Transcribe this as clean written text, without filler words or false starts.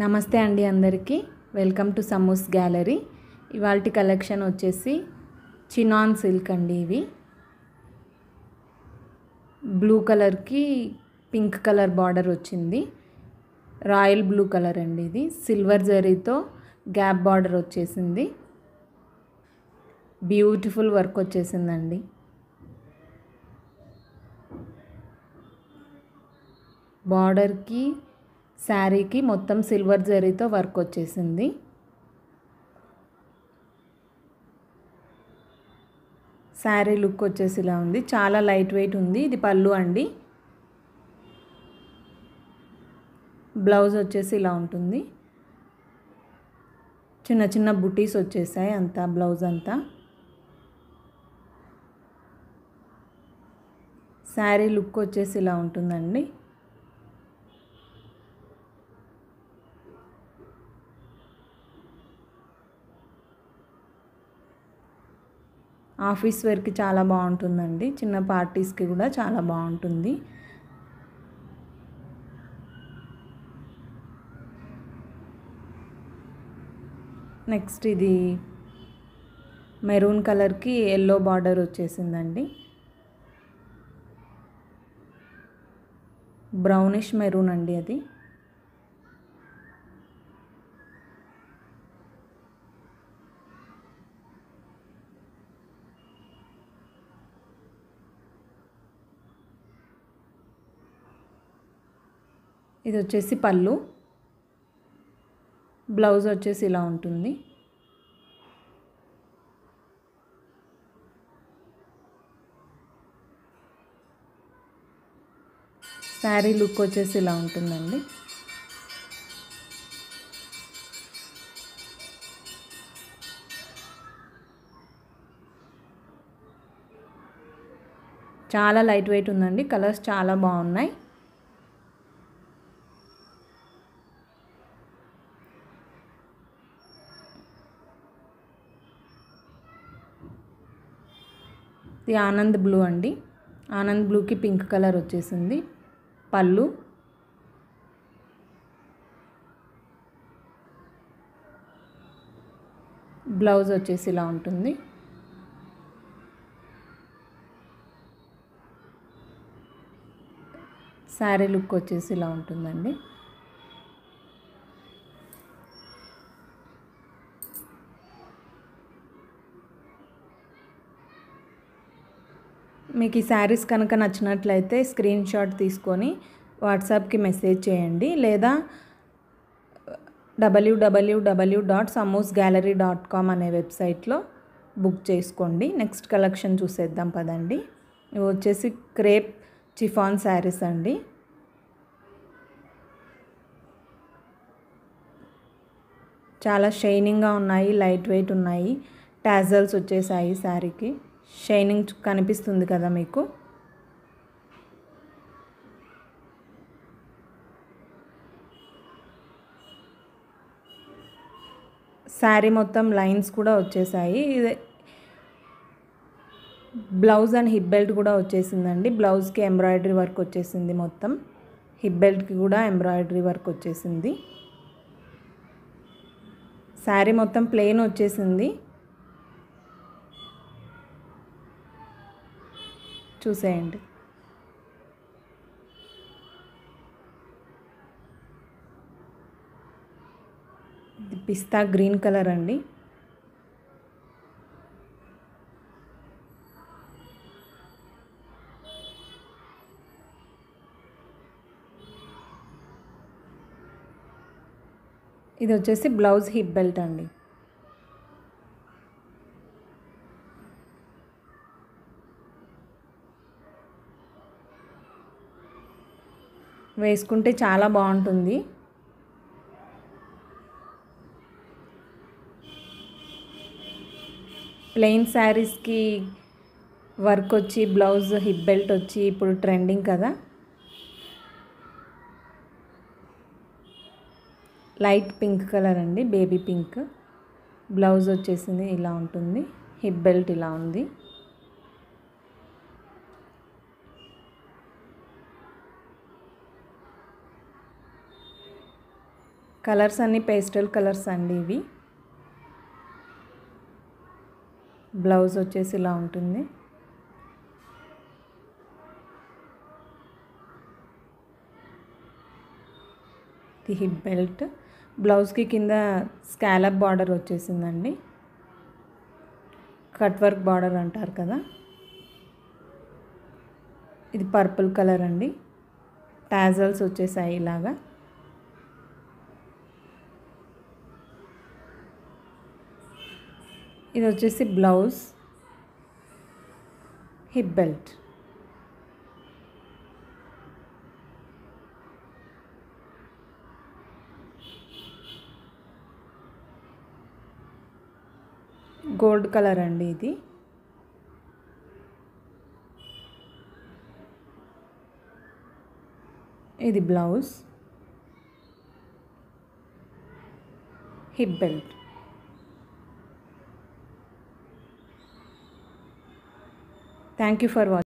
నమస్తే అండి అందరికీ వెల్కమ్ టు సమూస్ గ్యాలరీ. ఇవాల్టి కలెక్షన్ వచ్చేసి చినాన్ సిల్క్ అండి. ఇవి బ్లూ కలర్కి పింక్ కలర్ బార్డర్ వచ్చింది. రాయల్ బ్లూ కలర్ అండి. ఇది సిల్వర్ జరీతో గ్యాప్ బార్డర్ వచ్చేసింది. బ్యూటిఫుల్ వర్క్ వచ్చేసిందండి. బార్డర్కి శారీకి మొత్తం సిల్వర్ జరీతో వర్క్ వచ్చేసింది. శారీ లుక్ వచ్చేసి ఇలా ఉంది. చాలా లైట్ వెయిట్ ఉంది. ఇది పళ్ళు అండి. బ్లౌజ్ వచ్చేసి ఇలా ఉంటుంది. చిన్న చిన్న బుటీస్ వచ్చేసాయి అంతా బ్లౌజ్ అంతా. శారీ లుక్ వచ్చేసి ఇలా ఉంటుందండి. ఆఫీస్ వేర్కి చాలా బాగుంటుందండి. చిన్న పార్టీస్కి కూడా చాలా బాగుంటుంది. నెక్స్ట్ ఇది మెరూన్ కలర్కి ఎల్లో బార్డర్ వచ్చేసిందండి. బ్రౌనిష్ మెరూన్ అండి అది. ఇది వచ్చేసి పళ్ళు. బ్లౌజ్ వచ్చేసి ఇలా ఉంటుంది. శారీ లుక్ వచ్చేసి ఇలా ఉంటుందండి. చాలా లైట్ వెయిట్ ఉందండి. కలర్స్ చాలా బాగున్నాయి. ఇది ఆనంద్ బ్లూ అండి. ఆనంద్ బ్లూకి పింక్ కలర్ వచ్చేసింది. పళ్ళు, బ్లౌజ్ వచ్చేసి ఇలా ఉంటుంది. శారీ లుక్ వచ్చేసి ఇలా ఉంటుందండి. మీకు ఈ శారీస్ కనుక నచ్చినట్లయితే స్క్రీన్ షాట్ తీసుకొని వాట్సాప్కి మెసేజ్ చేయండి, లేదా www.samoosgallery.com అనే వెబ్సైట్లో బుక్ చేసుకోండి. నెక్స్ట్ కలెక్షన్ చూసేద్దాం పదండి. ఇవి వచ్చేసి క్రేప్ చిఫాన్ శారీస్ అండి. చాలా షైనింగ్గా ఉన్నాయి, లైట్ వెయిట్ ఉన్నాయి. టాజల్స్ వచ్చేసాయి శారీకి. షైనింగ్ కనిపిస్తుంది కదా మీకు. శారీ మొత్తం లైన్స్ కూడా వచ్చేసాయి. ఇది బ్లౌజ్ అండ్ హిప్ బెల్ట్ కూడా వచ్చేసిందండి. బ్లౌజ్కి ఎంబ్రాయిడరీ వర్క్ వచ్చేసింది మొత్తం. హిప్ బెల్ట్కి కూడా ఎంబ్రాయిడరీ వర్క్ వచ్చేసింది. శారీ మొత్తం ప్లెయిన్ వచ్చేసింది. చూసేయండి. ఇది పిస్తా గ్రీన్ కలర్ అండి. ఇది వచ్చేసి బ్లౌజ్ హిప్ బెల్ట్ అండి. వేసుకుంటే చాలా బాగుంటుంది. ప్లెయిన్ శారీస్కి వర్క్ వచ్చి బ్లౌజ్ హిప్ బెల్ట్ వచ్చి ఇప్పుడు ట్రెండింగ్ కదా. లైట్ పింక్ కలర్ అండి, బేబీ పింక్. బ్లౌజ్ వచ్చేసింది ఇలా ఉంటుంది. హిప్ బెల్ట్ ఇలా ఉంది. కలర్స్ అన్నీ పేస్టల్ కలర్స్ అండి ఇవి. బ్లౌజ్ వచ్చేసి ఇలా ఉంటుంది. ఇది హిప్ బెల్ట్. బ్లౌజ్కి కింద స్కాలప్ బార్డర్ వచ్చేసిందండి. కట్ వర్క్ బార్డర్ అంటారు కదా. ఇది పర్పుల్ కలర్ అండి. టాజల్స్ వచ్చేసాయి ఇలాగా. ఇది వచ్చేసి blouse, hip belt. Gold colour అండి ఇది. ఇది blouse, hip belt. Thank you for watching.